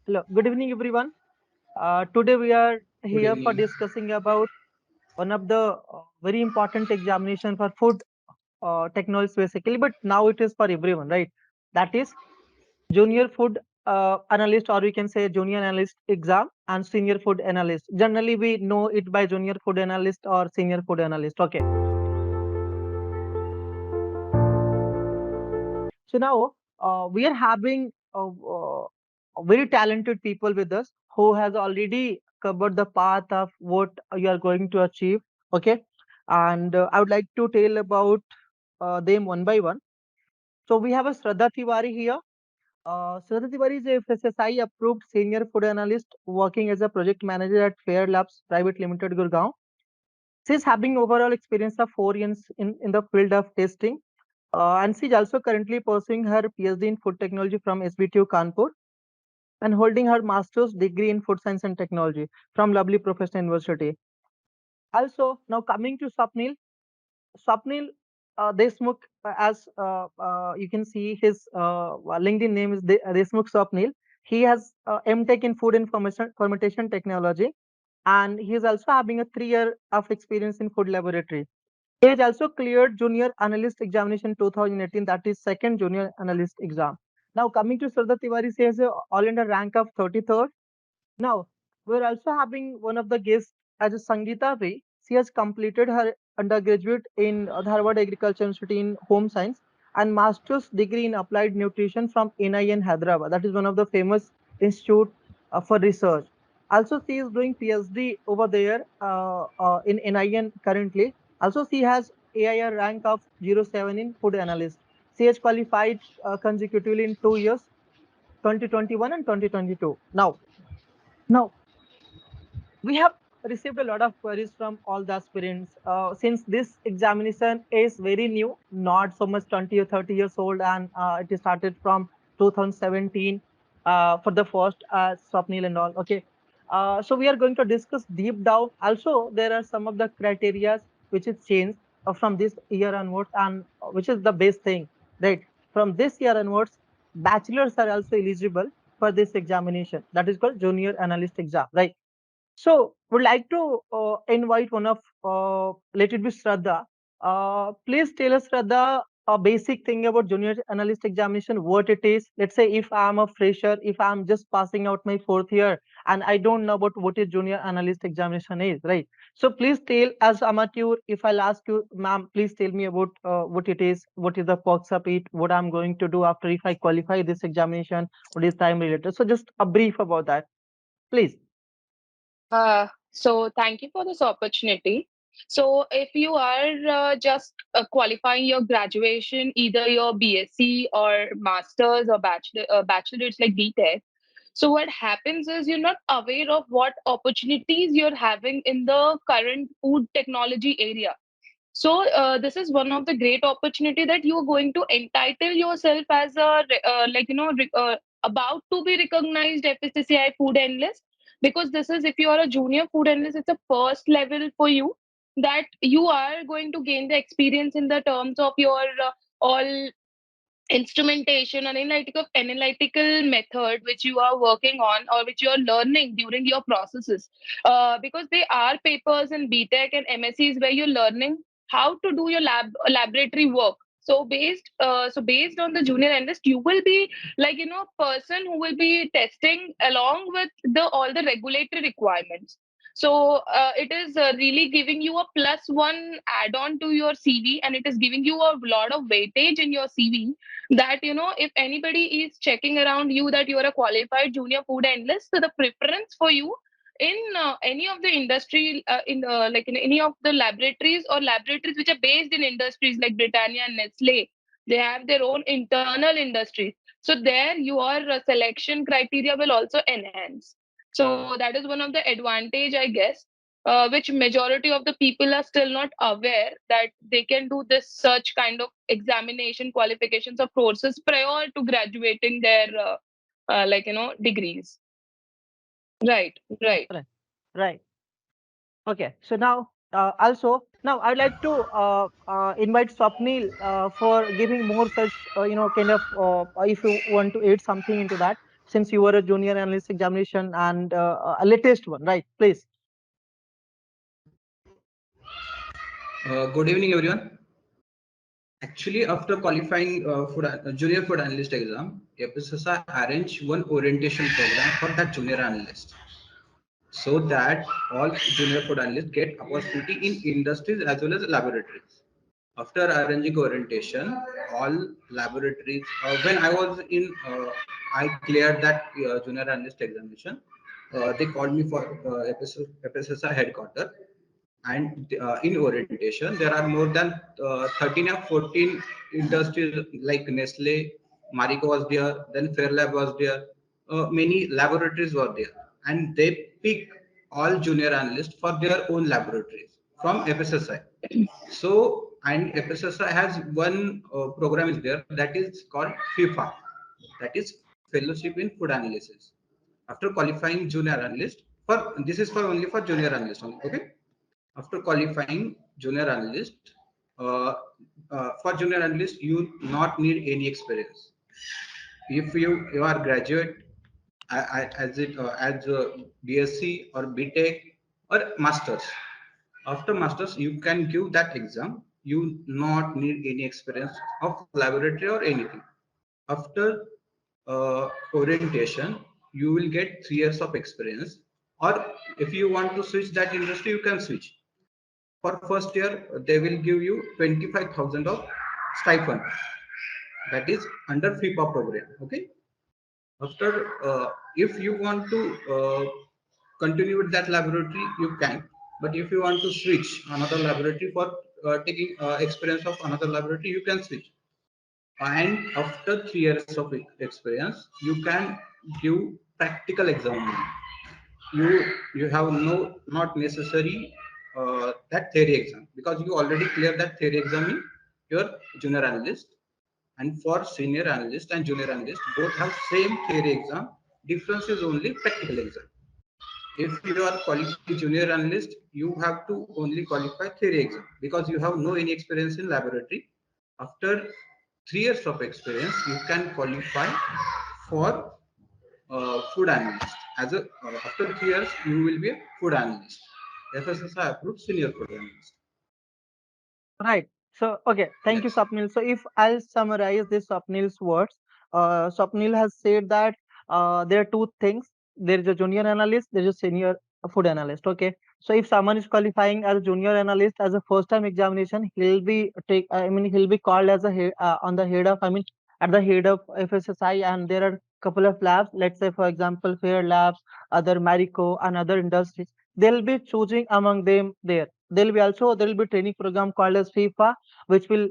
Hello, good evening, everyone. Today we are Good here for evening. discussing about one of the very important examination for food technology basically, but now it is for everyone, right? That is junior food analyst, or we can say junior analyst exam and senior food analyst. Generally, we know it by junior food analyst or senior food analyst. Okay. So now we are having very talented people with us who has already covered the path of what you are going to achieve. Okay, and I would like to tell about them one by one. So we have a Shraddha Tiwari here. Shraddha Tiwari is a FSSAI approved senior food analyst working as a project manager at Fair Labs Private Limited, Gurgaon. She is having overall experience of 4 years in the field of testing, and she is also currently pursuing her PhD in food technology from SBTU Kanpur and holding her master's degree in food science and technology from Lovely Professional University. Also, now coming to Swapnil Deshmukh, as you can see, his LinkedIn name is Deshmukh Swapnil. He has MTech in food information fermentation technology, and he is also having a 3 year of experience in food laboratory. He has also cleared junior analyst examination 2018, that is second junior analyst exam. Now coming to Shraddha Tiwari, she has a all India rank of 33rd. Now we're also having one of the guests as a Sangeeta V. She has completed her undergraduate in Harvard Agriculture University in Home Science and master's degree in applied nutrition from NIN Hyderabad. That is one of the famous institute for research. Also, she is doing PhD over there in NIN currently. Also, she has AIR rank of 07 in food analyst. She has qualified consecutively in 2 years, 2021 and 2022. Now, we have received a lot of queries from all the aspirants. Since this examination is very new, not so much 20 or 30 years old, and it is started from 2017 for the first Swapnil and all. Okay. So we are going to discuss deep down. Also, there are some of the criteria which is changed from this year onwards, and which is the best thing, right? From this year onwards, bachelors are also eligible for this examination. That is called junior analyst exam, right? So, would like to invite one of let it be Shraddha. Please tell us, Shraddha, a basic thing about junior analyst examination, what it is. Let's say if I'm a fresher, if I'm just passing out my 4th year, and I don't know about what is junior analyst examination is, right? So please tell as amateur. If I'll ask you, ma'am, please tell me about what it is, what is the perks of it, what I'm going to do after if I qualify this examination, what is time related. So just a brief about that, please. So thank you for this opportunity. So if you are just qualifying your graduation, either your BSc or masters or bachelor, it's like BTech. So what happens is you're not aware of what opportunities you're having in the current food technology area. So this is one of the great opportunity that you are going to entitle yourself as a about to be recognized FSSAI food analyst, because this is, if you are a junior food analyst, it's a first level for you, that you are going to gain the experience in the terms of your all instrumentation and analytical method which you are working on or which you are learning during your processes, because they are papers in BTech and MSCs where you're learning how to do your laboratory work. So based on the junior analyst, you will be person who will be testing along with the all the regulatory requirements. So it is really giving you a plus one add on to your CV, and it is giving you a lot of weightage in your CV, that if anybody is checking around you that you are a qualified junior food analyst, so the preference for you in any of the industry, in any of the laboratories which are based in industries like Britannia and Nestle, they have their own internal industries. So there your selection criteria will also enhance. So that is one of the advantage, I guess, which majority of the people are still not aware, that they can do this such kind of examination qualifications or courses prior to graduating their degrees. Right. Right. Right. Okay. So now, also, now I'd like to invite Swapnil for giving more such, kind of, if you want to add something into that. since you were a junior analyst examination and a latest one, right? Please. Good evening, everyone. Actually, after qualifying junior food analyst exam, FSSAI arranged one orientation program for that junior analyst, so that all junior food analysts get opportunity in industries as well as laboratories. After arranging orientation, all laboratories. When I was in, I cleared that junior analyst examination. They called me for FSSAI headquarters, and in orientation there are more than 13 or 14 industries like Nestle, Marico was there, then Fairlab was there, many laboratories were there, and they pick all junior analysts for their own laboratories from FSSI. So, and FSSI has one program is there, that is called FIFA, that is fellowship in food analysis. After qualifying junior analyst, for this is for only for junior analyst only, okay. After qualifying junior analyst, for junior analyst you not need any experience. If you are graduate, as it as a BSc or BTech or masters, after masters you can give that exam. You not need any experience of laboratory or anything. After orientation you will get 3 years of experience, or if you want to switch that industry you can switch. For first year they will give you 25,000 of stipend, that is under FIPA program, okay. After if you want to continue with that laboratory you can, but if you want to switch another laboratory for taking experience of another laboratory you can switch. And after 3 years of experience you can give practical exam. You have no not necessary that theory exam, because you already clear that theory exam in your junior analyst. And for senior analyst and junior analyst both have same theory exam, difference is only practical exam. If you are qualified junior analyst you have to only qualify theory exam because you have no any experience in laboratory. After 3 years of experience you can qualify for food analyst. As a after 3 years you will be a food analyst, FSSI approved senior food analyst. Right. So, okay, thank you, Yes. Swapnil. So, if I'll summarize this Swapnil's words, Swapnil has said that there are two things. There is a junior analyst, there is a senior food analyst. Okay. So, if someone is qualifying as a junior analyst as a first-time examination, he'll be take. I mean, he'll be called as a on the head of. I mean, at the head of FSSI, and there are couple of labs. Let's say, for example, Fair Labs, other Marico, and other industries. They'll be choosing among them there. There will be training program called as FIFA, which will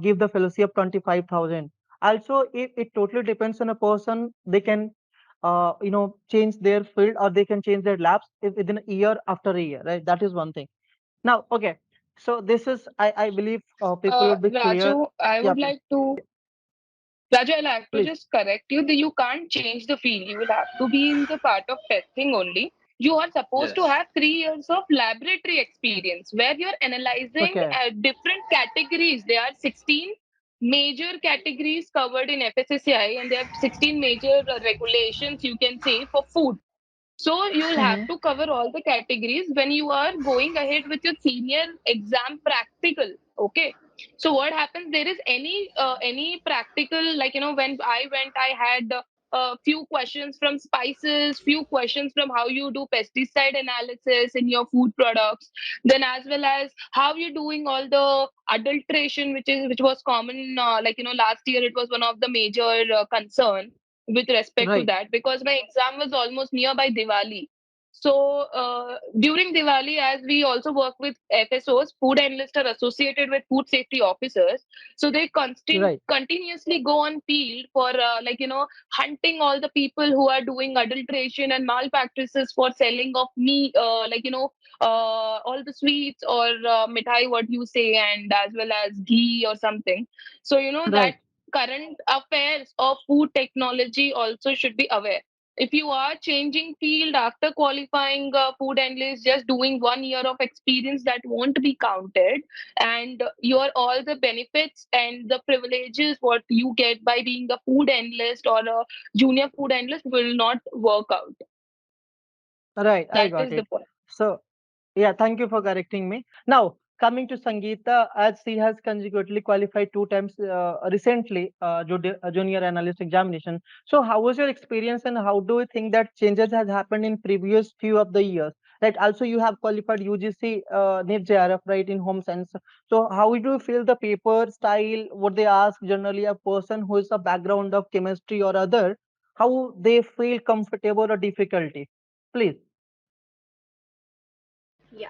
give the fellowship 25,000. Also, if it totally depends on a person, they can change their field, or they can change their labs if within a year after a year, right? That is one thing. Now, okay, so this is I believe people would be clear. Raju, I Yeah, would like to Raju, I'll have to please. just correct you that you can't change the field. You will have to be in the part of testing only. You are supposed to Yes. have 3 years of laboratory experience where you're analyzing Okay. different categories. There are 16 major categories covered in FSSAI, and there are 16 major regulations, you can say, for food. So you'll have Mm-hmm. to cover all the categories when you are going ahead with your senior exam practical. Okay. So what happens? There is any practical, like, when I went, I had a few questions from spices, few questions from how you do pesticide analysis in your food products, then as well as how you're doing all the adulteration, which was common. Last year it was one of the major concern with respect to Right. that, because my exam was almost nearby Diwali. So during Diwali, as we also work with FSOs, food analysts are associated with food safety officers. So they Right. continuously go on field for hunting all the people who are doing adulteration and malpractices for selling of meat, all the sweets or mithai, what you say, and as well as ghee or something. So that Right. current affairs of food technology also should be aware. If you are changing field after qualifying food analyst, just doing 1 year of experience, that won't be counted, and your all the benefits and the privileges what you get by being a food analyst or a junior food analyst will not work out. Right, I That got is the it. point. So, yeah, thank you for correcting me. Now, coming to Sangeeta, as she has consecutively qualified 2 times recently, junior analyst examination. So, how was your experience, and how do you think that changes has happened in previous few of the years? Right. Also, you have qualified UGC NEET JRF, right, in home science. So, how do you feel the paper style? What they ask generally a person who is a background of chemistry or other, how they feel comfortable or difficulty? Please. Yeah.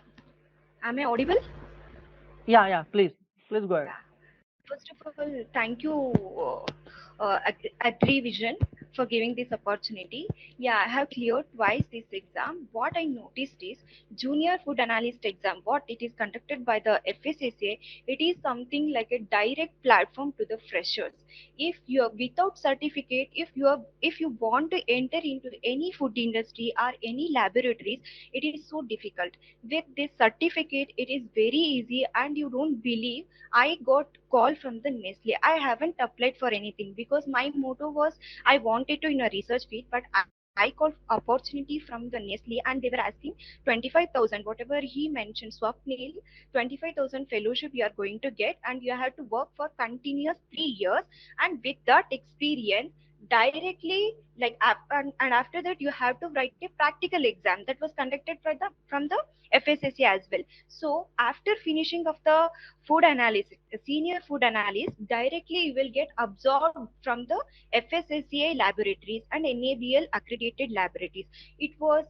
Am I audible? Yeah, please. Please go ahead. Yeah. First of all, thank you, Agri4U, for giving this opportunity. Yeah, I have cleared twice this exam. What I noticed is junior food analyst exam. What it is conducted by the FSSAI. It is something like a direct platform to the freshers. If you are without certificate, if you want to enter into any food industry or any laboratories, it is so difficult. With this certificate, it is very easy, and you don't believe I got call from the Nestle. I haven't applied for anything because my motto was I wanted to in a research field, but I got opportunity from the Nestle and they were asking 25,000, whatever he mentioned, Swapnil, 25,000 fellowship you are going to get, and you have to work for continuous 3 years, and with that experience directly and after that you have to write a practical exam that was conducted by the from the FSSA as well. So after finishing of the food analyst, senior food analyst, directly you will get absorbed from the FSSAI laboratories and NABL accredited laboratories. It was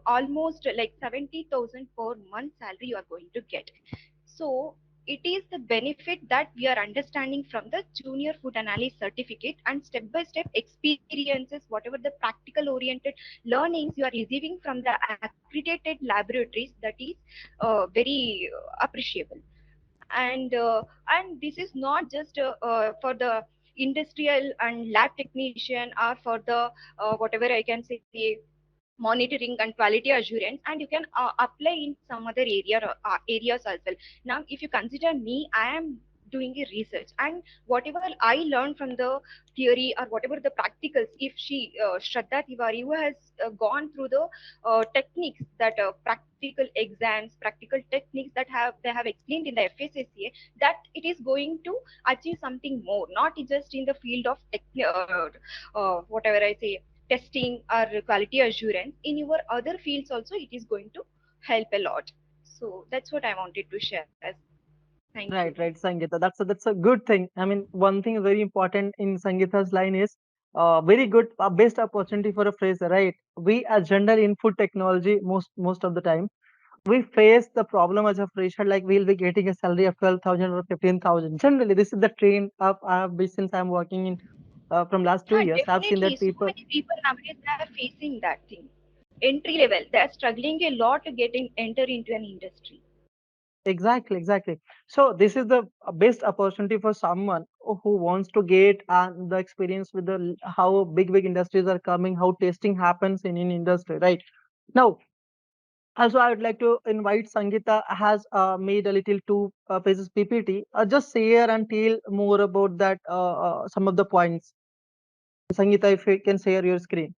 almost like 70,000 per month salary you are going to get. So it is the benefit that we are understanding from the junior food analyst certificate, and step by step experiences, whatever the practical oriented learnings you are receiving from the accredited laboratories, that is very appreciable. And this is not just for the industrial and lab technician, or for the whatever I can say monitoring and quality assurance, and you can apply in some other areas as well. Now if you consider me, I am doing a research, and whatever I learned from the theory or whatever the practicals, if she Shraddha Tiwari, who has gone through the techniques, that practical exams, practical techniques that have explained in the FSSA, that it is going to achieve something more, not just in the field of whatever I say testing or quality assurance. In your other fields also it is going to help a lot. So that's what I wanted to share as. Thank you. Right, Sangeeta. That's a good thing. I mean, one thing very important in Sangeeta's line is very good, best opportunity for a fresher, right? We as general in food technology, most of the time, we face the problem as a fresher, like we'll be getting a salary of 12,000 or 15,000. Generally, this is the trend of I have been since I'm working in from last two Yeah, years. I've seen definitely, that so people. many people nowadays are facing that thing. Entry level, they're struggling a lot to get in enter into an industry. Exactly. So this is the best opportunity for someone who wants to get the experience with how big industries are coming, how testing happens in industry, right? Now, also I would like to invite Sangeeta has made a little two pages PPT. Just share and tell more about that some of the points. Sangeeta, if you can share your screen.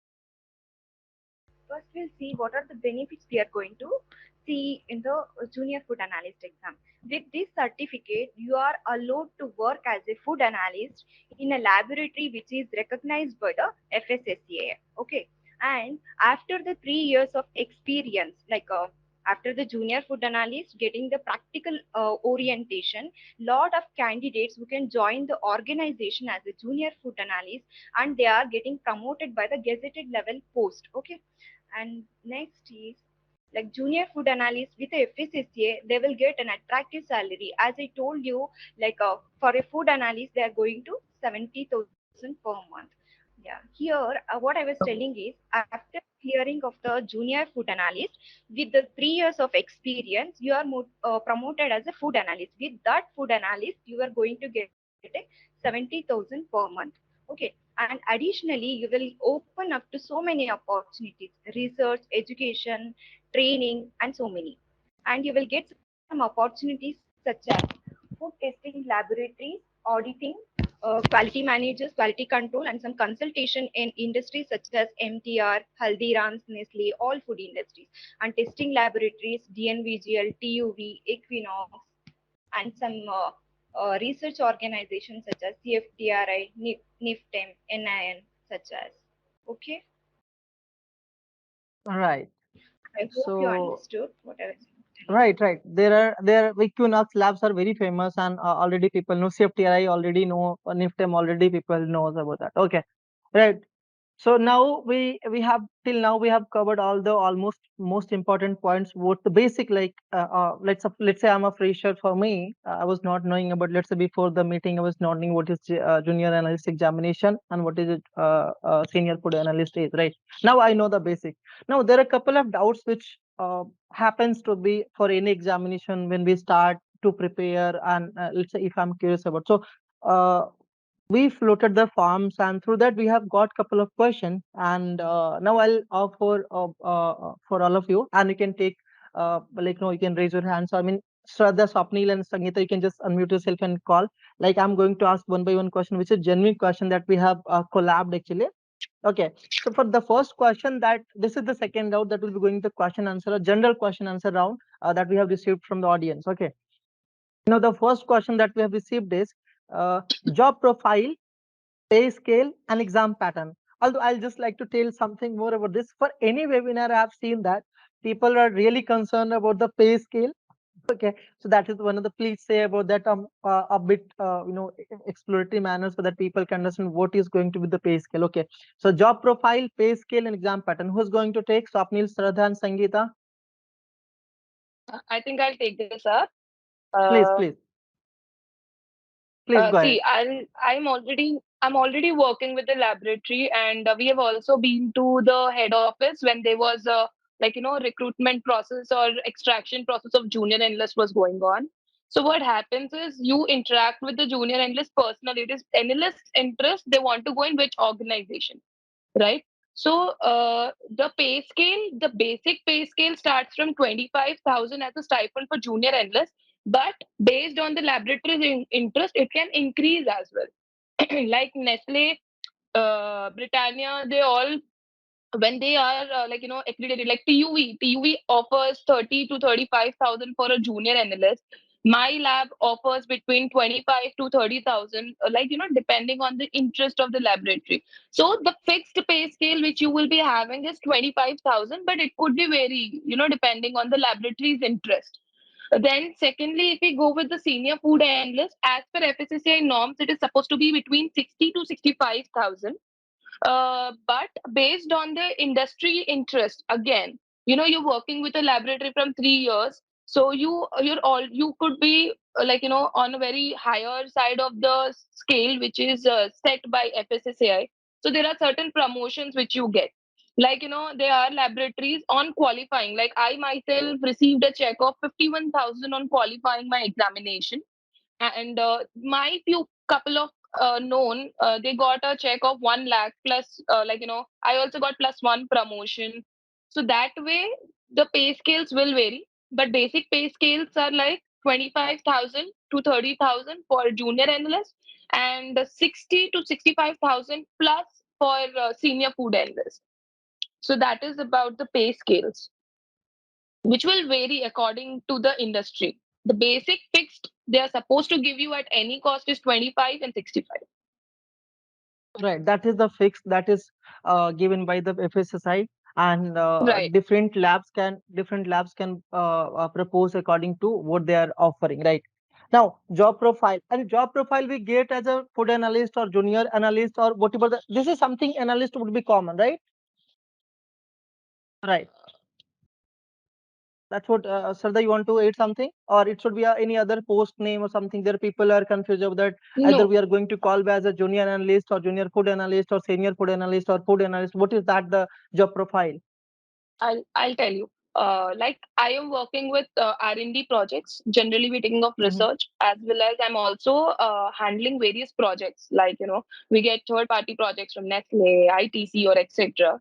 First, we'll see what are the benefits we are going to see in the junior food analyst exam. With this certificate, you are allowed to work as a food analyst in a laboratory which is recognized by the FSSAI. Okay, and after the 3 years of experience, after the junior food analyst getting the practical orientation, lot of candidates who can join the organization as a junior food analyst, and they are getting promoted by the gazetted level post. Okay, and next is like junior food analyst with a FSSA, they will get an attractive salary. As I told you, for a food analyst, they are going to 70,000 per month. Yeah, here what I was telling is after clearing of the junior food analyst with the 3 years of experience, you are promoted as a food analyst. With that food analyst, you are going to get a 70,000 per month. Okay, And additionally, you will open up to so many opportunities, research, education, training, and so many. And you will get some opportunities such as food testing laboratories, auditing, quality managers, quality control, and some consultation in industries such as MTR, Haldirams, Nestle, all food industries, and testing laboratories, DNVGL, TUV, Equinox, and some research organizations such as CFTRI, NIFTEM, NIN, such as. Okay, Right. I hope you So understood what I was telling. right. There Equinox labs are very famous, and already people know CFTRI already know, NIFTEM already people knows about that. Okay, right. So now we have till now we have covered all the almost most important points. What the basic like let's say I'm a fresher. For me, I was not knowing about, let's say before the meeting I was not knowing what is junior analyst examination and what is it senior food analyst is, right? Now I know the basic. Now there are a couple of doubts which happens to be for any examination when we start to prepare, and let's say if I'm curious about. So uh, we floated the forms, and through that we have got couple of questions, and now I'll for all of you, and you can take like no, you can raise your hands. So, I mean, Shraddha, Swapnil, and Sangeeta, you can just unmute yourself and call. Like, I'm going to ask one by one question, which is genuine question that we have collabed actually. Okay, so for the first question, that this is the second round that will be going to question answer, a general question answer round that we have received from the audience. Okay, now the first question that we have received is uh, job profile, pay scale, and exam pattern. Although I'll just like to tell something more about this. For any webinar, I have seen that people are really concerned about the pay scale. Okay, so that is one of the, please say about that a bit exploratory manner so that people can understand what is going to be the pay scale. Okay, so job profile, pay scale, and exam pattern. Who's going to take? Swapnil, Shraddha, and Sangeeta. I think I'll take this up. Please, Uh, please, please go ahead. See, I'm already working with the laboratory, and we have also been to the head office when there was a, recruitment process or extraction process of junior analyst was going on. So what happens is you interact with the junior analyst personally. It is analyst's interest, they want to go in which organization, right? So the pay scale, the basic pay scale starts from 25,000 as a stipend for junior analyst, but based on the laboratory's interest, it can increase as well. Like Nestle, Britannia, they all, when they are accredited, like TUV offers 30 to 35,000 for a junior analyst. My lab offers between 25 to 30,000, depending on the interest of the laboratory. So the fixed pay scale which you will be having is 25,000, but it could be vary, depending on the laboratory's interest. Then, secondly, if we go with the senior food analyst, as per FSSAI norms, it is supposed to be between 60 to 65,000. But based on the industry interest, again, you're working with a laboratory from 3 years, so you could be on a very higher side of the scale, which is set by FSSAI. So there are certain promotions which you get. There are laboratories on qualifying. Like I myself received a check of 51,000 on qualifying my examination, and my few couple of known, they got a check of 1 lakh plus, I also got plus one promotion. So that way the pay scales will vary, but basic pay scales are like 25,000 to 30,000 for junior analyst, and 60 to 65,000 plus for senior food analyst. So that is about the pay scales, which will vary according to the industry. The basic fixed they are supposed to give you at any cost is 25 and 65. Right, that is the fix that is given by the FSSI, and Right. different labs can propose according to what they are offering. Right. Now, job profile, and job profile we get as a food analyst or junior analyst or whatever. This is something analyst would be common, right? Right. That's what, Sarda, you want to add something, or it should be any other post name or something. There people are confused about that. Either No, we are going to call as a junior analyst or junior food analyst or senior food analyst or food analyst. What is that the job profile? I'll tell you. Like I am working with R&D projects. Generally, we're taking of Mm-hmm. research, as well as I'm also handling various projects. Like we get third-party projects from Nestle, ITC, or etc.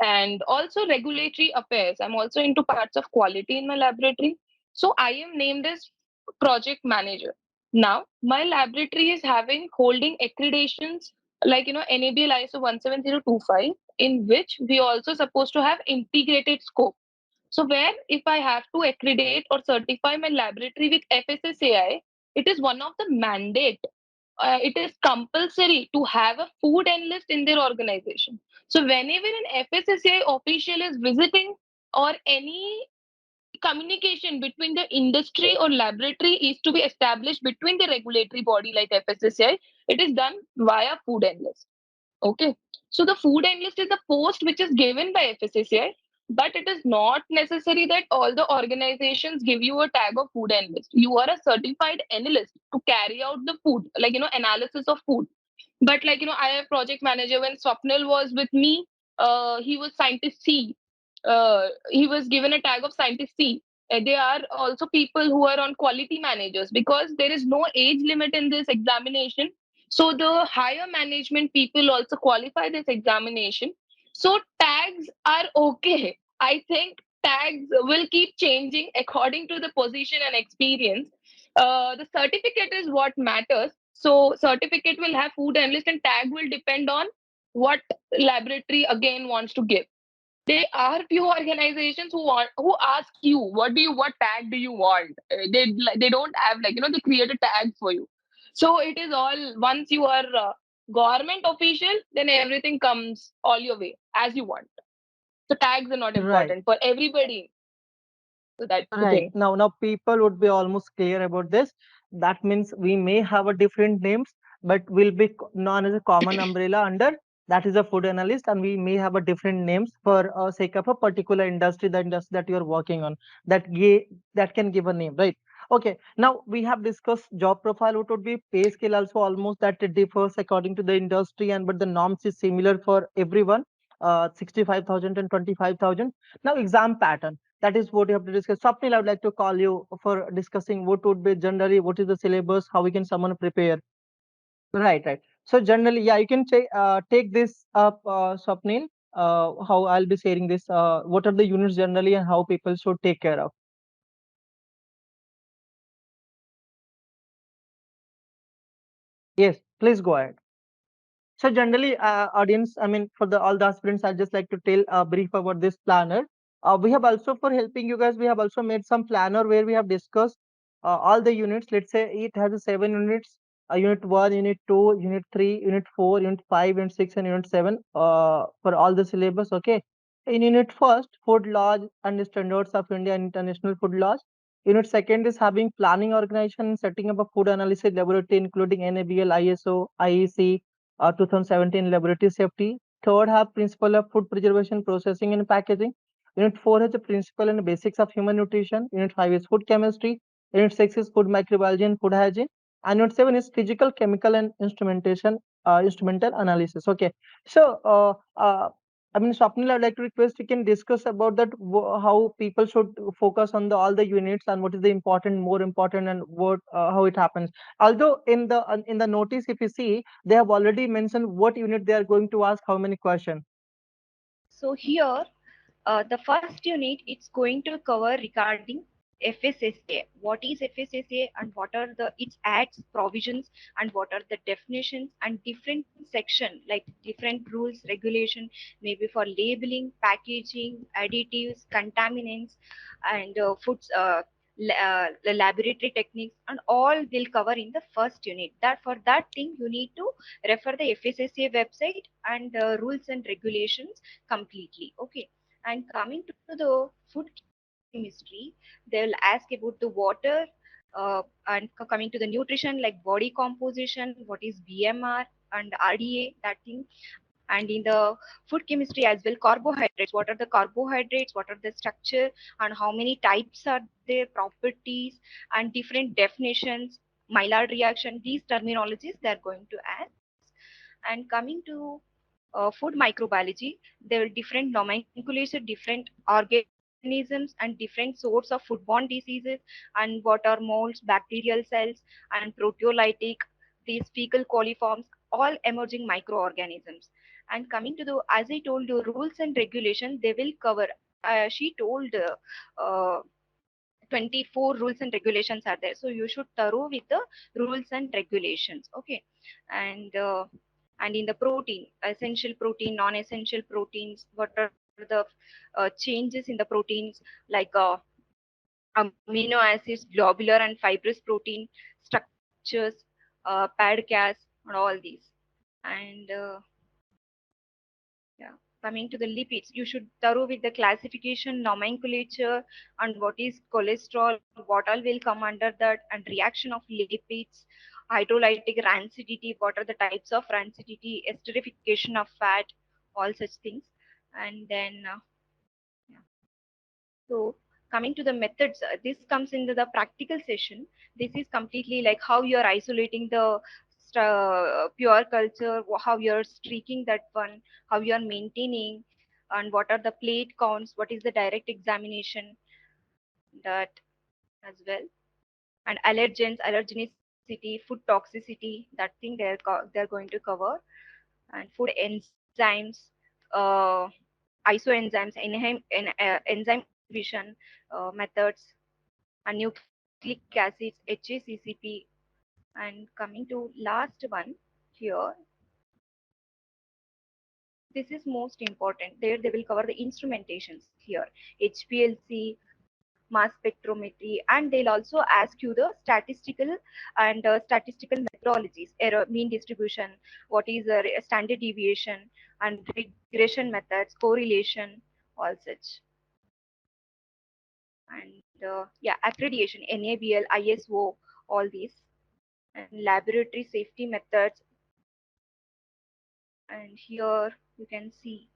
And also regulatory affairs. I'm also into parts of quality in my laboratory. So I am named as project manager. Now, my laboratory is having holding accreditations like NABL ISO 17025, in which we also supposed to have integrated scope. So where if I have to accredit or certify my laboratory with FSSAI, it is one of the mandate. It is compulsory to have a food analyst in their organization. So whenever an FSSAI official is visiting, or any communication between the industry or laboratory is to be established between the regulatory body like FSSAI, it is done via food analyst. Okay. So the food analyst is the post which is given by FSSAI, but it is not necessary that all the organizations give you a tag of food analyst. You are a certified analyst to carry out the food, like analysis of food. But like I have project manager. When Swapnil was with me, he was scientist C. He was given a tag of scientist C. There are also people who are on quality managers, because there is no age limit in this examination. So the higher management people also qualify this examination. So tags are okay. I think tags will keep changing according to the position and experience. The certificate is what matters. So certificate will have food analyst, and tag will depend on what laboratory again wants to give. There are few organizations who ask you what tag do you want. They don't have, like they create a tag for you. So it is all, once you are government official, then everything comes all your way as you want. So tags are not Right. important for everybody. So that's the Right. thing. Now people would be almost clear about this. That means we may have a different names, but will be known as a common umbrella under that is a food analyst, and we may have a different names for sake of a particular industry, the industry that you are working on. That can give a name, right? Okay. Now we have discussed job profile. What would be pay scale also almost that it differs according to the industry, and but the norms is similar for everyone. 65,000 and 25,000. Now exam pattern, that is what you have to discuss. Swapnil, I would like to call you for discussing what would be generally, what is the syllabus, how we can someone prepare. Right. So generally, yeah, you can take this up, Swapnil. How I'll be sharing this. What are the units generally and how people should take care of? Yes, please go ahead. So generally, audience, I mean, for the all the aspirants, I'd just like to tell a brief about this planner. We have also, for helping you guys, we have also made some planner where we have discussed all the units. Let's say it has a 7 units. Unit 1, Unit 2, Unit 3, Unit 4, Unit 5, Unit 6, and Unit 7 for all the syllabus. Okay. In Unit first, food laws and standards of India and international food laws. Unit second is having planning, organization, and setting up a food analysis laboratory, including NABL, ISO, IEC, 2017 laboratory safety. Third have principle of food preservation, processing and packaging. Unit 4 has the principle and basics of human nutrition. Unit 5 is food chemistry. Unit 6 is food microbiology and food hygiene. And Unit 7 is physical, chemical and instrumental analysis. Okay. So I mean, Swapnil, I'd like to request you can discuss about that, how people should focus on all the units and what is the important, more important, and what how it happens. Although in the notice, if you see, they have already mentioned what unit they are going to ask how many questions. So here, the first unit it's going to cover regarding FSSA. What is FSSA and what are the its acts, provisions, and what are the definitions and different section like different rules, regulation, maybe for labeling, packaging, additives, contaminants, and foods. The laboratory techniques and all will cover in the first unit. That for that thing you need to refer the FSSA website and rules and regulations completely. Okay. And coming to the food chemistry, they will ask about the water, and coming to the nutrition like body composition, what is BMR and RDA, that thing. And in the food chemistry as well, carbohydrates, what are the carbohydrates, what are the structure, and how many types are there, properties, and different definitions, Maillard reaction, these terminologies they are going to ask. And coming to food microbiology, there are different nomenclature, different organisms microorganisms and different sorts of foodborne diseases, and what are molds, bacterial cells, and proteolytic, these fecal coliforms, all emerging microorganisms. And coming to the, as I told you, rules and regulations, they will cover. She told uh, 24 rules and regulations are there, so you should thorough with the rules and regulations. Okay. and and in the protein, essential protein, non-essential proteins, what are the changes in the proteins, like amino acids, globular and fibrous protein structures, pad gas, and all these. And yeah, coming to the lipids, you should thorough with the classification, nomenclature, and what is cholesterol, what all will come under that, and reaction of lipids, hydrolytic rancidity, what are the types of rancidity, esterification of fat, all such things. And then yeah. So coming to the methods, this comes into the practical session. This is completely like how you are isolating the pure culture, how you are streaking that one, how you are maintaining, and what are the plate counts, what is the direct examination, that as well. And allergens, allergenicity, food toxicity, that thing they're going to cover. And food enzymes, uh, isoenzymes, enzyme inhibition methods, and nucleic acids, HACCP. And coming to last one here, this is most important. There they will cover the instrumentations here, HPLC, mass spectrometry, and they'll also ask you the statistical and statistical methodologies, error, mean distribution, what is the standard deviation, and regression methods, correlation, all such. And yeah, accreditation, NABL, ISO, all these, and laboratory safety methods. And here you can see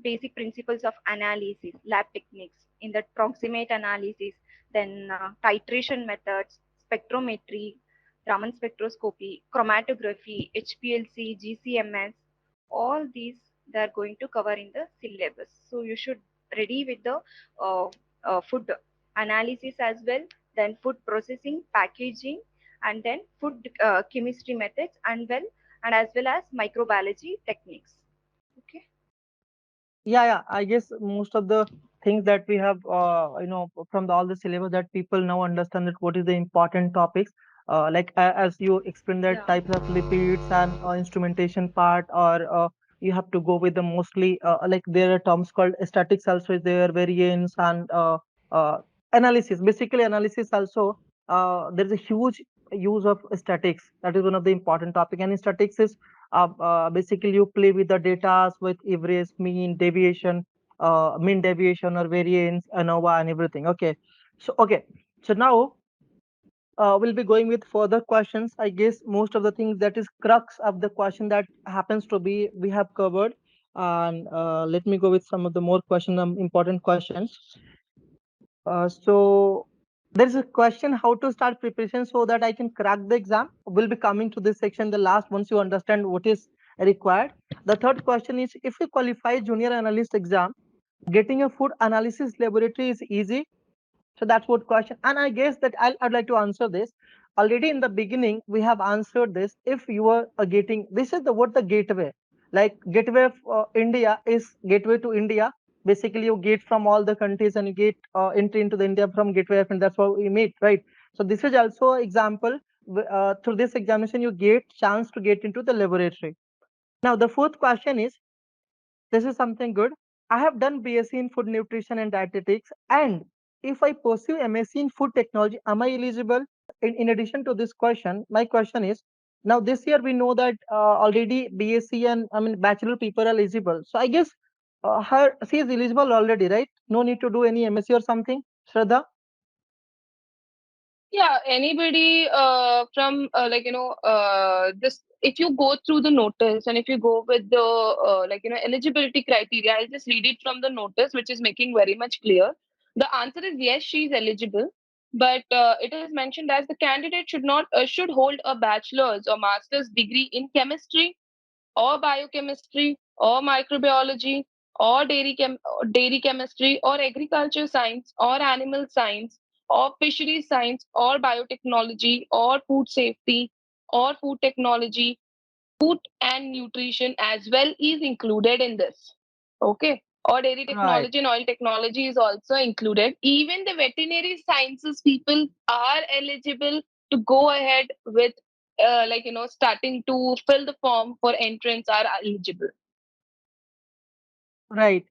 basic principles of analysis, lab techniques in the proximate analysis, then titration methods, spectrometry, Raman spectroscopy, chromatography, HPLC, GCMS, all these they are going to cover in the syllabus. So you should ready with the uh, food analysis as well, then food processing, packaging, and then food chemistry methods, and well, and as well as microbiology techniques. Okay. Yeah, I guess most of the things that we have, from all the syllabus that people now understand that what is the important topics. Like as you explained that Yeah. types of lipids and instrumentation part, or you have to go with the mostly like there are terms called statics also is there, variance and uh, analysis. Basically, analysis also there is a huge use of statics. That is one of the important topic. And in statics is basically you play with the data with average, mean deviation or variance, ANOVA and everything. So now we'll be going with further questions. I guess most of the things that is crux of the question that happens to be we have covered. And let me go with some of the more important questions. So there is a question how to start preparation so that I can crack the exam. We'll be coming to this section the last once you understand what is required. The third question is if you qualify junior analyst exam, getting a food analysis laboratory is easy. So that's what question. And I guess that I'd like to answer this. Already in the beginning, we have answered this. If you are getting, this is the what the gateway. Like gateway of India is gateway to India. Basically, you get from all the countries and you get entry into the India from gateway of India. That's what we meet, right? So this is also an example. Through this examination, you get chance to get into the laboratory. Now, the fourth question is this is something good. I have done BSc in food nutrition and dietetics, and if I pursue MSc in food technology, am I eligible? In addition to this question, my question is now this year we know that already BSc and I mean bachelor people are eligible. So I guess she is eligible already, right? No need to do any MSc or something, Shraddha. Yeah, anybody from this, if you go through the notice and if you go with the eligibility criteria, I'll just read it from the notice, which is making very much clear. The answer is yes, she is eligible, but it is mentioned as the candidate should hold a bachelor's or master's degree in chemistry or biochemistry or microbiology or dairy chemistry, or agriculture science, or animal science, or fishery science, or biotechnology, or food safety, or food technology, food and nutrition as well is included in this. Okay. Or dairy Right. technology and oil technology is also included. Even the veterinary sciences people are eligible to go ahead with, starting to fill the form for entrance are eligible. Right.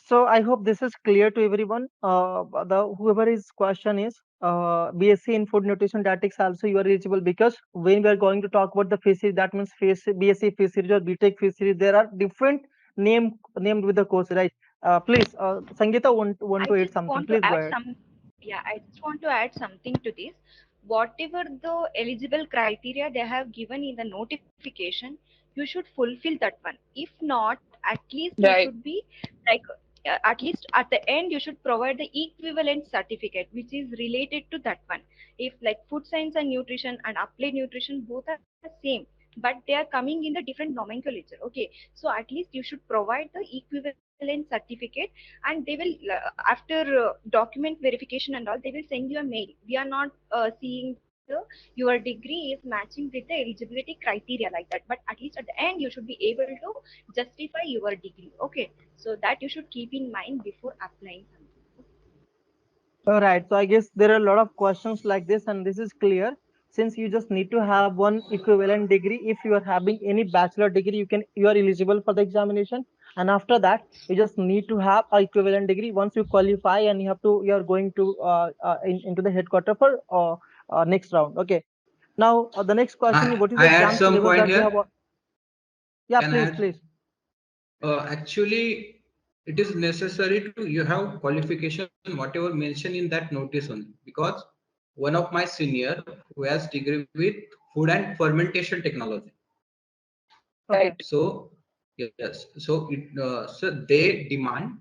So I hope this is clear to everyone. The whoever is question is BSc in food nutrition dietetics also you are eligible, because when we are going to talk about the fishery, that means BSc fisheries or BTech fisheries, there are different named with the course, right? Please, Sangeeta want I to add just something. want to Please go add ahead. some. Yeah, I just want to add something to this. Whatever the eligible criteria they have given in the notification, you should fulfill that one. If not, at least you should Right. be like, at least at the end, you should provide the equivalent certificate which is related to that one. If like food science and nutrition and applied nutrition both are same, but they are coming in the different nomenclature. Okay, so at least you should provide the equivalent certificate, and they will after document verification and all, they will send you a mail. We are not seeing the your degree is matching with the eligibility criteria like that, but at least at the end you should be able to justify your degree. Okay, so that you should keep in mind before applying something. All right. So I guess there are a lot of questions like this, and this is clear. Since you just need to have one equivalent degree, if you are having any bachelor degree, you are eligible for the examination. And after that, you just need to have a equivalent degree. Once you qualify, and you are going to into the headquarter for next round. Okay. Now the next question is, what is I the add exam some syllabus point that you have? here. Yeah, Can I please, add? please. Actually, it is necessary to you have qualification whatever mentioned in that notice only, because one of my senior who has degree with food and fermentation technology. Okay. Right. So yes, so they demand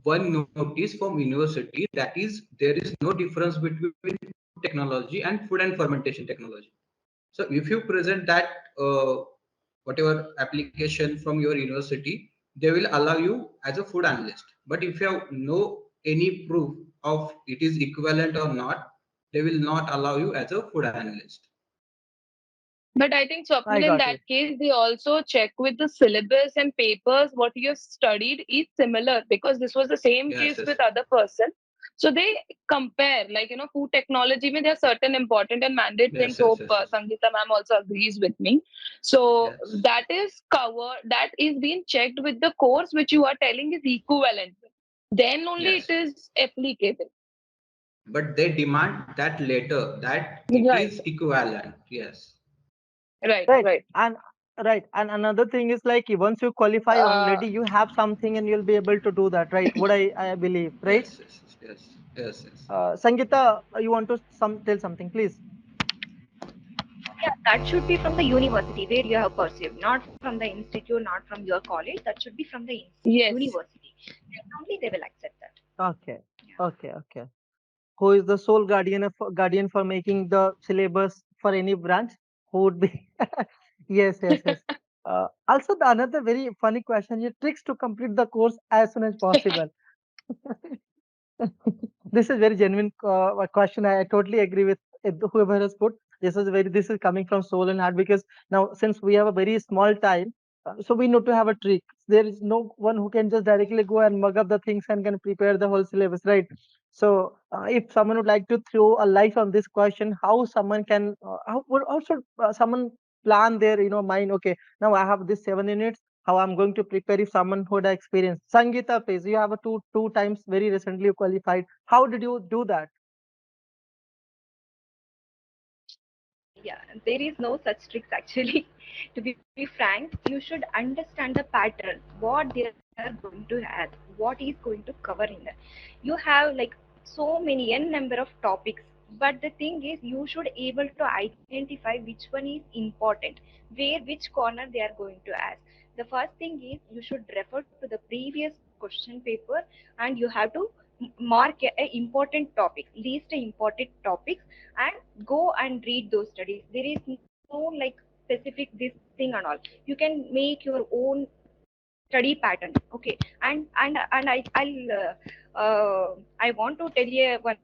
one notice from university, that is there is no difference between food technology and food and fermentation technology. So if you present that whatever application from your university, they will allow you as a food analyst. But if you have no any proof of it is equivalent or not, they will not allow you as a food analyst. But I think, I Swapnil, in got it. that case, they also check with the syllabus and papers what you have studied is similar, because this was the same Yes, case yes, with other person. So they compare, food technology में there are certain important and mandate yes, things. yes, Hope yes, yes, Sangeeta ma'am also agrees with me. So yes. that is covered, that is being checked with the course which you are telling is equivalent. Then only it Yes. is applicable. But they demand that later that it Right, is equivalent. Yes. right, Right. right. And right. And another thing is like once you qualify Uh, already, you have something and you'll be able to do that, right? What I believe, right? Yes, yes, yes, yes, yes. Sangeeta, you want to tell something, please? Yeah, that should be from the university where you have pursued, not from the institute, not from your college. That should be from the yes. university. Then only they will accept that. Okay. Yeah. Okay. Who is the sole guardian for making the syllabus for any branch? Who would be? Yes. Also, the another very funny question is tricks to complete the course as soon as possible. This is very genuine question. I totally agree with whoever has put. This is coming from soul and heart, because now since we have a very small time, so we need to have a trick. There is no one who can just directly go and mug up the things and can prepare the whole syllabus, right? So if someone would like to throw a light on this question, how someone can, how should someone plan their mind? Okay, now I have this 7 minutes, how I'm going to prepare if someone who had experience. Sangeeta, please, you have a two times very recently qualified. How did you do that? Yeah, there is no such tricks actually. To be frank, you should understand the pattern, what they are going to add, what is going to cover in that. You have like so many n number of topics, but the thing is, you should able to identify which one is important, where which corner they are going to ask. The first thing is you should refer to the previous question paper, and you have to mark a important topics, list a important topics, and go and read those studies. There is no like specific this thing and all. You can make your own study pattern. Okay, and I want to tell you one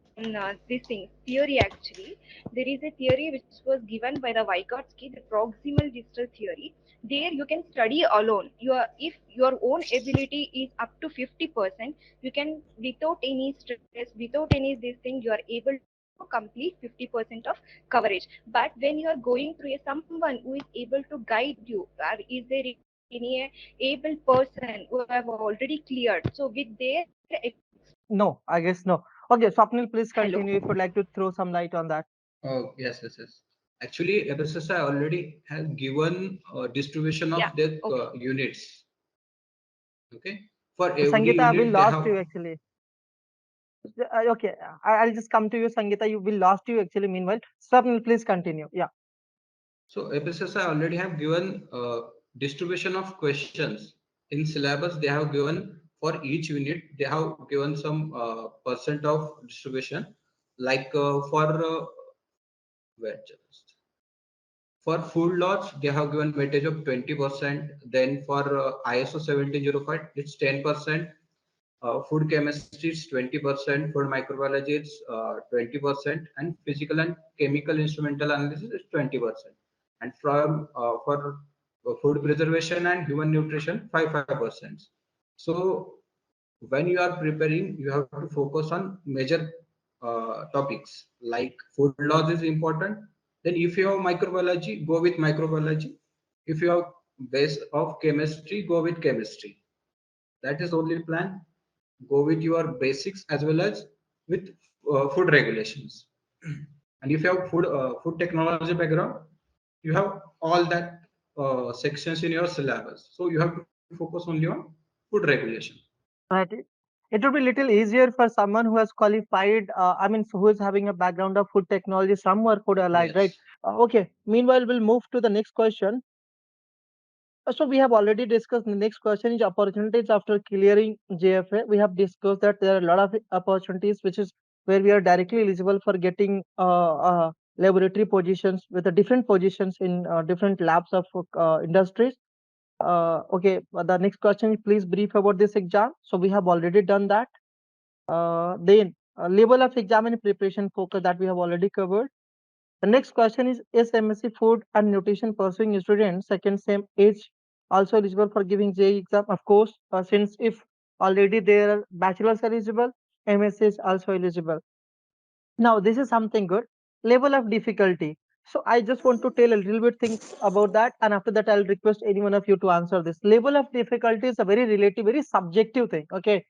this thing theory. Actually, there is a theory which was given by the Vygotsky, the proximal digital theory. There you can study alone. If your own ability is up to 50%, you can, without any stress, without any this thing, you are able to complete 50% of coverage. But when you are going through someone who is able to guide you, or is there any able person who have already cleared, so with their No, I guess no. Okay, Swapnil, please hello. continue if you'd like to throw some light on that. Oh, yes, yes, yes. Actually, FSSAI already has given distribution Yeah, of their okay. units. Okay, for every Sangeeta, we unit they lost have. you actually. Okay, I'll just come to you, Sangeeta. We lost you actually. Meanwhile, Swapnil, please continue. Yeah. So FSSAI already have given distribution of questions in syllabus. They have given for each unit. They have given some percent of distribution. Like for where just for food lots, they have given weightage of 20%. Then for ISO 1705, it's 10%. Food chemistry is 20%, food microbiology is 20%, and physical and chemical instrumental analysis is 20%. And from for food preservation and human nutrition, 5%. So when you are preparing, you have to focus on major topics like food laws is important. Then if you have microbiology, go with microbiology. If you have base of chemistry, go with chemistry. That is only plan. Go with your basics as well as with food regulations. And if you have food technology background, you have all that sections in your syllabus. So you have to focus only on food regulation. Right. It would be little easier for someone who has qualified, I mean, who is having a background of food technology, some or food allied, right? Yes. Okay. Meanwhile, we'll move to the next question. So we have already discussed. The next question is opportunities after clearing JFA. We have discussed that there are a lot of opportunities, which is where we are directly eligible for getting laboratory positions with the different positions in different labs of industries. Okay, the next question, please brief about this exam. So we have already done that. Then level of exam and preparation focus that we have already covered. The next question is MSc Food and Nutrition pursuing student second same age also eligible for giving JEE exam? Of course, since if already their bachelor's eligible, MSc is also eligible. Now, this is something good. Level of difficulty. So I just want to tell a little bit things about that, and after that, I'll request any one of you to answer this. Level of difficulty is a very relative, very subjective thing. Okay,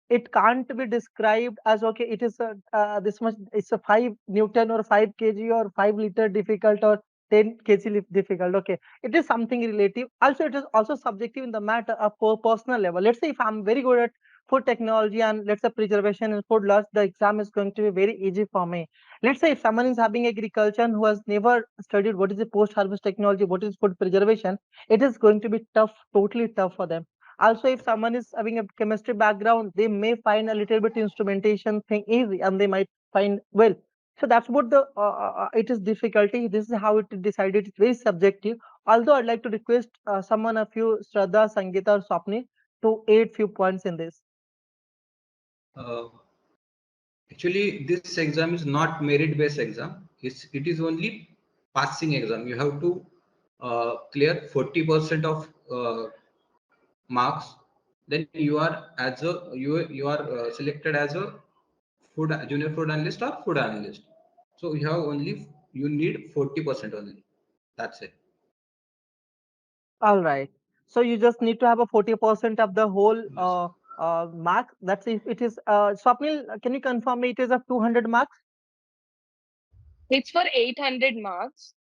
it can't be described as okay. It is a this much. It's a 5 Newton or 5 kg or 5 liter difficult or 10 kg difficult. Okay, it is something relative. Also, it is also subjective in the matter of personal level. Let's say if I'm very good at food technology and let's say preservation and food loss, the exam is going to be very easy for me. Let's say if someone is having agriculture and who has never studied what is the post harvest technology, what is food preservation, it is going to be tough, totally tough for them. Also, if someone is having a chemistry background, they may find a little bit instrumentation thing easy and they might find well. So that's what the it is difficulty. This is how it is decided. It's very subjective. Although I'd like to request someone of you, Shraddha, Sangeeta, or Swapni, to add few points in this. Uh, Actually, this exam is not merit-based exam. It is only passing exam. You have to clear 40% of marks. Then you are as a you are selected as a food junior food analyst or food analyst. So you have only you need 40% only. That's it. All right. So you just need to have a 40% of the whole Yes. mark. That's if it is. Swapnil, can you confirm me it is of 200 marks? It's for 800 marks,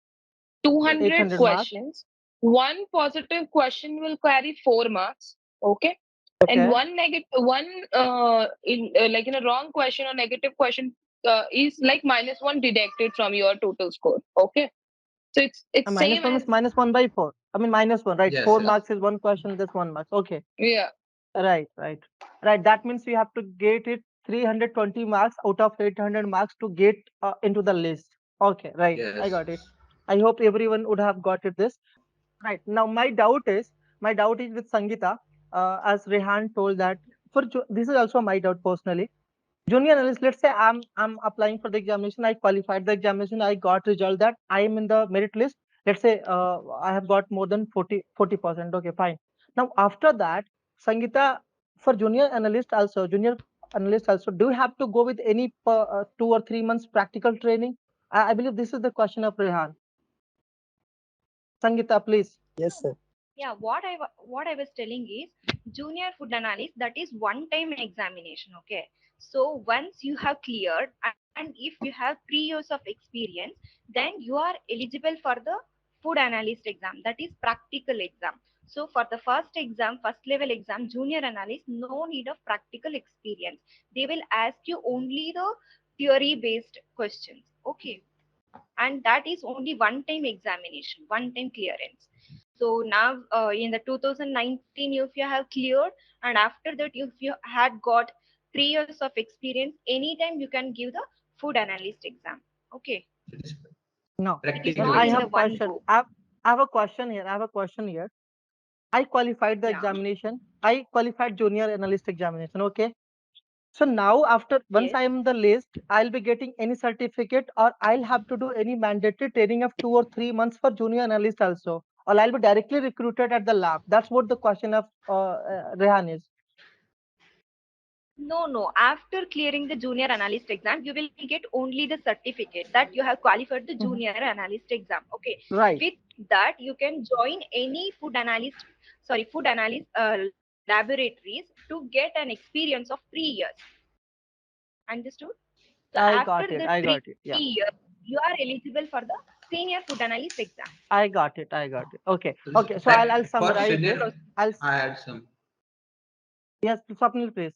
200 800 Yes. marks. questions. One positive question will carry 4 marks. Okay. And Okay. one negative, one in like in a wrong question or negative question is like -1 deducted from your total score. Okay. So it's Minus same one as is minus one by four. I mean minus one, right? Yes. Four Yes. marks is one question. That's 1 mark. Okay. yeah. Right. Right. Right. That means you have to get it 320 marks out of 800 marks to get into the list. Okay. Right. I got it. Yes. I hope everyone would have got it. This. Right. Now my doubt is with Sangeeta. as Rehan told that this is also my doubt personally. Junior analyst, let's say I'm applying for the examination, I qualified the examination, I got result that I am in the merit list. Let's say I have got more than 40%. Okay, fine. Now after that, Sangeeta, for junior analyst also, do you have to go with any 2 or 3 months practical training? I believe this is the question of Rehan. Sangeeta, please. Yes, sir. Yeah, what I was telling is junior food analyst, that is one time examination. Okay, so once you have cleared and if you have 3 years of experience, then you are eligible for the food analyst exam, that is practical exam. So for the first level exam, junior analyst, no need of practical experience. They will ask you only the theory based questions. Okay, and that is only one time examination, one time clearance. So now in the 2019, if you have cleared, and after that if you had got 3 years of experience, anytime you can give the food analyst exam. Okay, It is No, it is practical no, not I in exam. have the a one question. go. I have a question here. I have a question here. I qualified the Yeah, examination. I qualified junior analyst examination. Okay. So now after once yes. I am in the list, I'll be getting any certificate or I'll have to do any mandatory training of 2 or 3 months for junior analyst also. Or I'll be directly recruited at the lab. That's what the question of Rehan is. No, no. After clearing the junior analyst exam, you will get only the certificate that you have qualified the junior Mhm. analyst exam. Okay. Right. With that, you can join any food analyst laboratories to get an experience of 3 years. Understood? So I after got the it. I three got it. Yeah. years, you are eligible for the senior food analyst exam. I got it. I got it. Okay. So this Okay. So I'll for This is summarize the this. senior, process. I'll I had some. yes, Swapnil, please.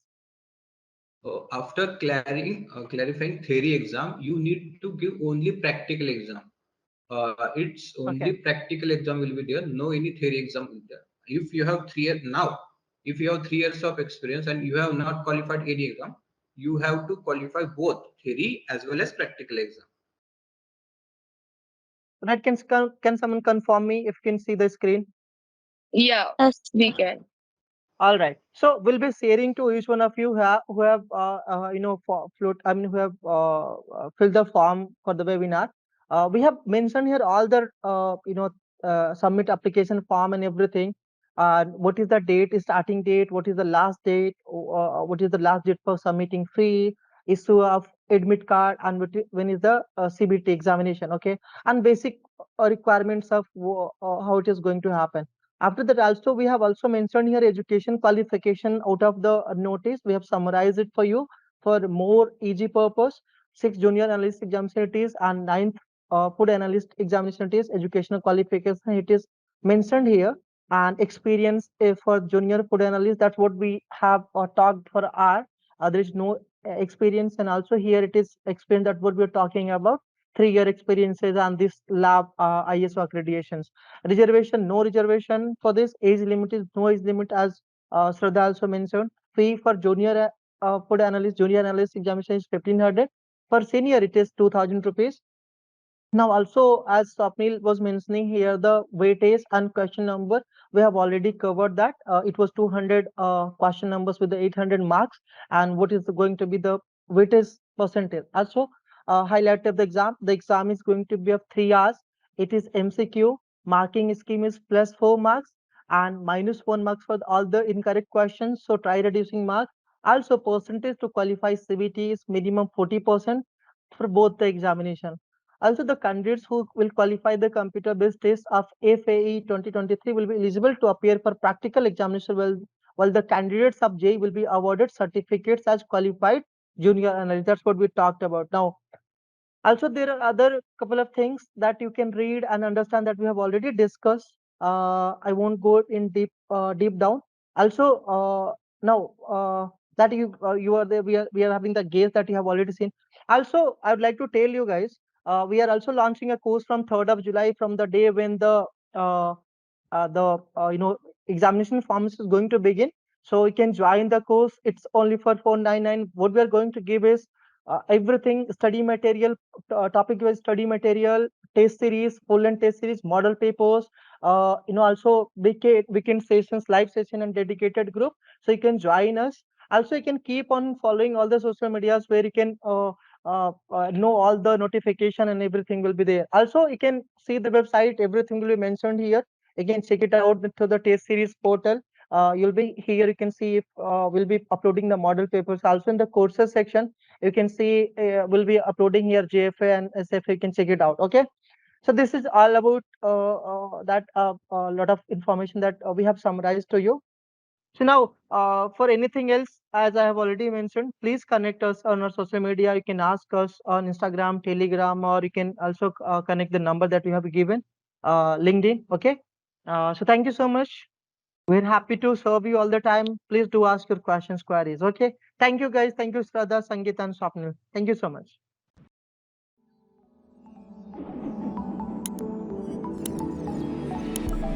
After clarifying theory exam, you need to give only practical exam. It's only Okay. practical exam will be there. No any theory exam will be there. If you have 3 years now, if you have 3 years of experience and you have not qualified any exam, you have to qualify both theory as well as practical exam. Right. Can someone confirm me if you can see the screen? Yeah, Yes, we can. All right. So we'll be sharing to each one of you who have float. I mean, who have filled the form for the webinar. We have mentioned here all the submit application form and everything. What is the date, is starting date? What is the last date? What is the last date for submitting fee? Issue of admit card, and when is the CBT examination? Okay, and basic requirements of how it is going to happen. After that, also we have also mentioned here education qualification out of the notice. We have summarized it for you for more easy purpose. Six junior analyst examination it is, and ninth food analyst examination it is. Educational qualification it is mentioned here, and experience for junior food analyst. That's what we have talked for our. There is no experience, and also here it is experience that what we're talking about. 3 year experiences and this lab ISO accreditations. Reservation, no reservation for this. Age limit is no age limit, as Shraddha also mentioned. Fee for junior food analyst, junior analyst examination is 1500. For senior, it is 2000 rupees. Now, also, as Swapnil was mentioning here, the weightage and question number, we have already covered that. It was 200 question numbers with the 800 marks. And what is going to be the weightage percentage? Also, highlight of the exam is going to be of 3 hours. It is MCQ. Marking scheme is plus 4 marks and minus 1 marks for all the incorrect questions. So try reducing marks. Also, percentage to qualify CBT is minimum 40% for both the examination. Also, the candidates who will qualify the computer-based test of FAE 2023 will be eligible to appear for practical examination, while the candidates of JAE will be awarded certificates as qualified junior analyst. That's what we talked about. Now, also, there are other couple of things that you can read and understand that we have already discussed. I won't go in deep down. Also, now that you are there, we are having the gaze that you have already seen. Also, I would like to tell you guys, we are also launching a course from 3rd of July, from the day when uh, the examination forms is going to begin. So you can join the course. It's only for 499. What we are going to give is everything study material, topic wise study material, test series, full and test series, model papers, also weekend sessions, live session, and dedicated group. So you can join us. Also, you can keep on following all the social medias where you can know all the notification and everything will be there. Also, you can see the website. Everything will be mentioned here. You can check it out through the test series portal. You'll be here. You can see if we'll be uploading the model papers. Also in the courses section, you can see we'll be uploading here JFA and SFA. You can check it out. Okay. So this is all about that lot of information that we have summarized to you. So now, for anything else, as I have already mentioned, please connect us on our social media. You can ask us on Instagram, Telegram, or you can also connect the number that we have given, LinkedIn. Okay. So thank you so much. We're happy to serve you all the time. Please do ask your questions, queries. Okay. Thank you, guys. Thank you, Shraddha, Sangeeta, and Swapnil. Thank you so much.